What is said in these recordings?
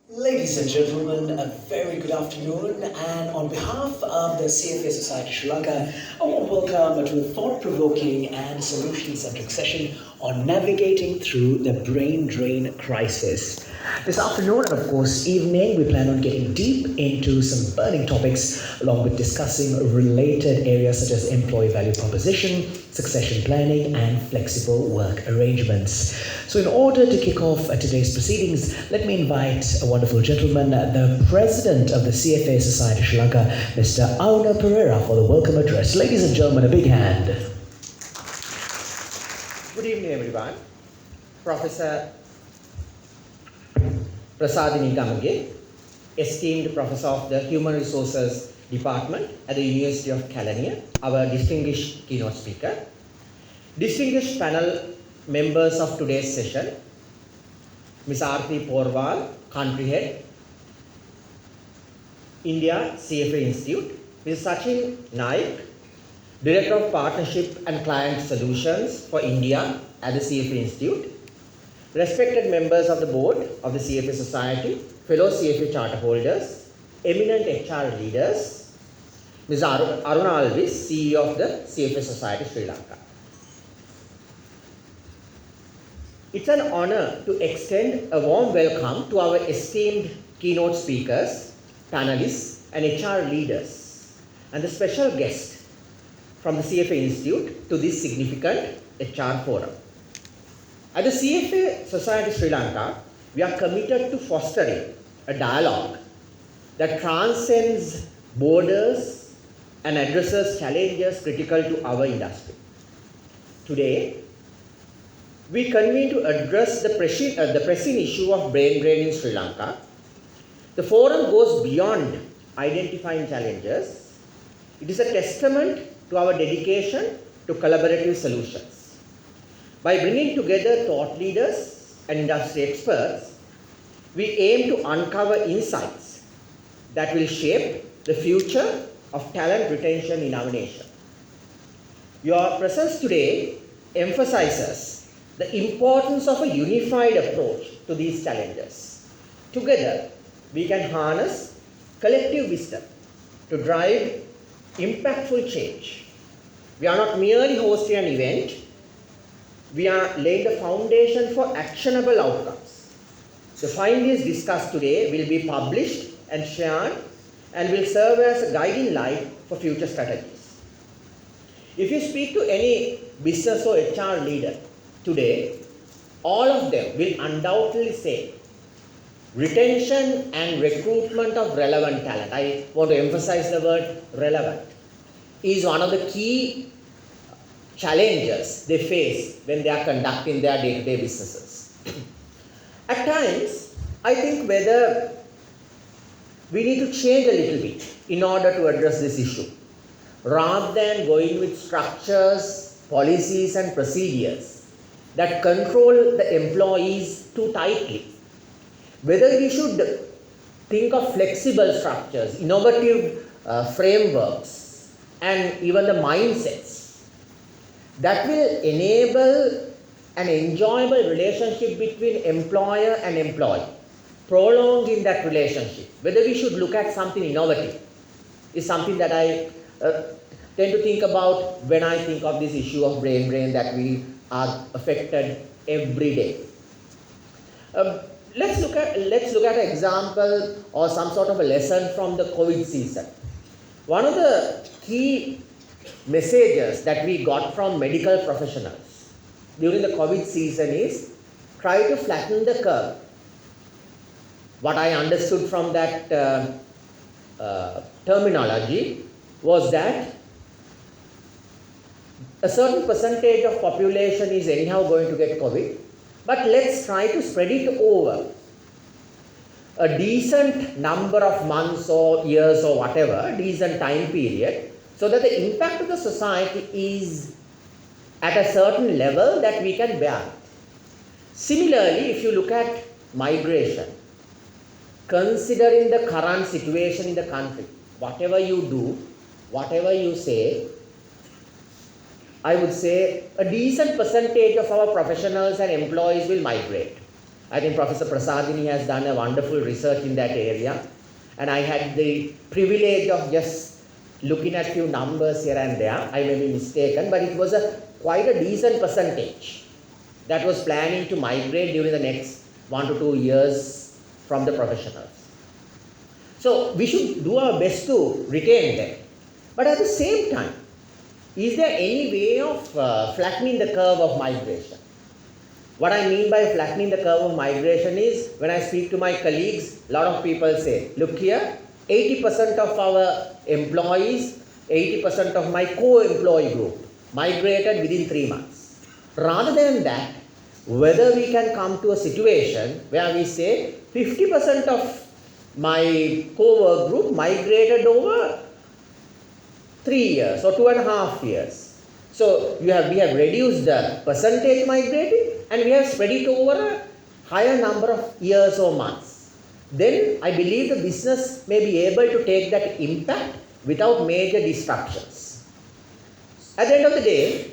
Ladies and gentlemen, a very good afternoon, and on behalf of the CFA Society Sri Lanka, a warm welcome to a thought-provoking and solution-centric session on navigating through the brain drain crisis. This afternoon and of course evening, we plan on getting deep into some burning topics along with discussing related areas such as employee value proposition, succession planning, and flexible work arrangements. So in order to kick off today's proceedings, let me invite a wonderful gentleman, the President of the CFA Society Sri Lanka, Mr. Aruna Perera, for the welcome address. Ladies and gentlemen, a big hand. Good evening, everyone. Professor Prasadini Gamage, esteemed Professor of the Human Resources Department at the University of Kelaniya, our distinguished keynote speaker, distinguished panel members of today's session, Ms. Aarti Porwal, Country Head, India CFA Institute, Ms. Sachin Naik, Director of Partnership and Client Solutions for India at the CFA Institute, respected members of the board of the CFA Society, fellow CFA charter holders, eminent HR leaders, Ms. Aruna CEO of the CFA Society Sri Lanka. It's an honor to extend a warm welcome to our esteemed keynote speakers, panelists, and HR leaders, and the special guest from the CFA Institute to this significant HR forum. At the CFA Society Sri Lanka, we are committed to fostering a dialogue that transcends borders and addresses challenges critical to our industry. Today, we convene to address the pressing issue of brain drain in Sri Lanka. The forum goes beyond identifying challenges. It is a testament to our dedication to collaborative solutions. By bringing together thought leaders and industry experts, we aim to uncover insights that will shape the future of talent retention in our nation. Your presence today emphasizes the importance of a unified approach to these challenges. Together, we can harness collective wisdom to drive impactful change. We are not merely hosting an event, we are laying the foundation for actionable outcomes. The findings discussed today will be published and shared and will serve as a guiding light for future strategies. If you speak to any business or HR leader today, all of them will undoubtedly say retention and recruitment of relevant talent, I want to emphasize the word relevant, is one of the key challenges they face when they are conducting their day-to-day businesses. At times, I think whether we need to change a little bit in order to address this issue. Rather than going with structures, policies and procedures that control the employees too tightly, whether we should think of flexible structures, innovative frameworks, and even the mindsets that will enable an enjoyable relationship between employer and employee, prolonging that relationship. Whether we should look at something innovative is something that I tend to think about when I think of this issue of brain drain that we are affected every day. Let's look at an example or some sort of a lesson from the COVID season. One of the key messages that we got from medical professionals during the COVID season is try to flatten the curve. What I understood from that terminology was that a certain percentage of population is anyhow going to get COVID, but let's try to spread it over a decent number of months or years or whatever, decent time period, so that the impact of the society is at a certain level that we can bear. Similarly, if you look at migration, considering the current situation in the country, whatever you do, whatever you say, I would say a decent percentage of our professionals and employees will migrate. I think Professor Prasadini has done a wonderful research in that area. And I had the privilege of just looking at few numbers here and there. I may be mistaken, but it was quite a decent percentage that was planning to migrate during the next 1 to 2 years from the professionals. So we should do our best to retain them. But at the same time, is there any way of flattening the curve of migration? What I mean by flattening the curve of migration is, when I speak to my colleagues, a lot of people say, look here, 80% of our employees, 80% of my co-employee group migrated within 3 months. Rather than that, whether we can come to a situation where we say 50% of my co-work group migrated over 3 years or 2.5 years. So we have reduced the percentage migrating and we have spread it over a higher number of years or months. Then I believe the business may be able to take that impact without major disruptions. At the end of the day,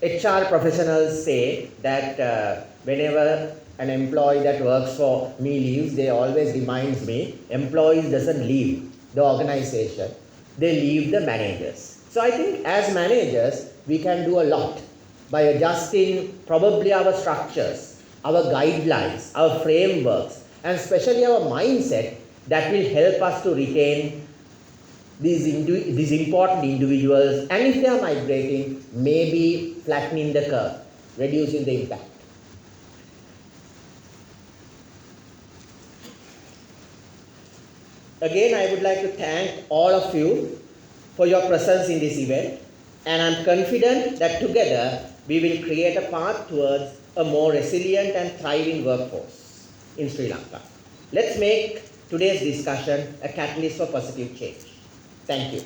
HR professionals say that whenever an employee that works for me leaves, they always reminds me, employees doesn't leave the organization, they leave the managers. So I think as managers, we can do a lot by adjusting probably our structures, our guidelines, our frameworks, and especially our mindset that will help us to retain these important individuals, and if they are migrating, maybe flattening the curve, reducing the impact. Again, I would like to thank all of you for your presence in this event, and I'm confident that together we will create a path towards a more resilient and thriving workforce in Sri Lanka. Let's make today's discussion a catalyst for positive change. Thank you.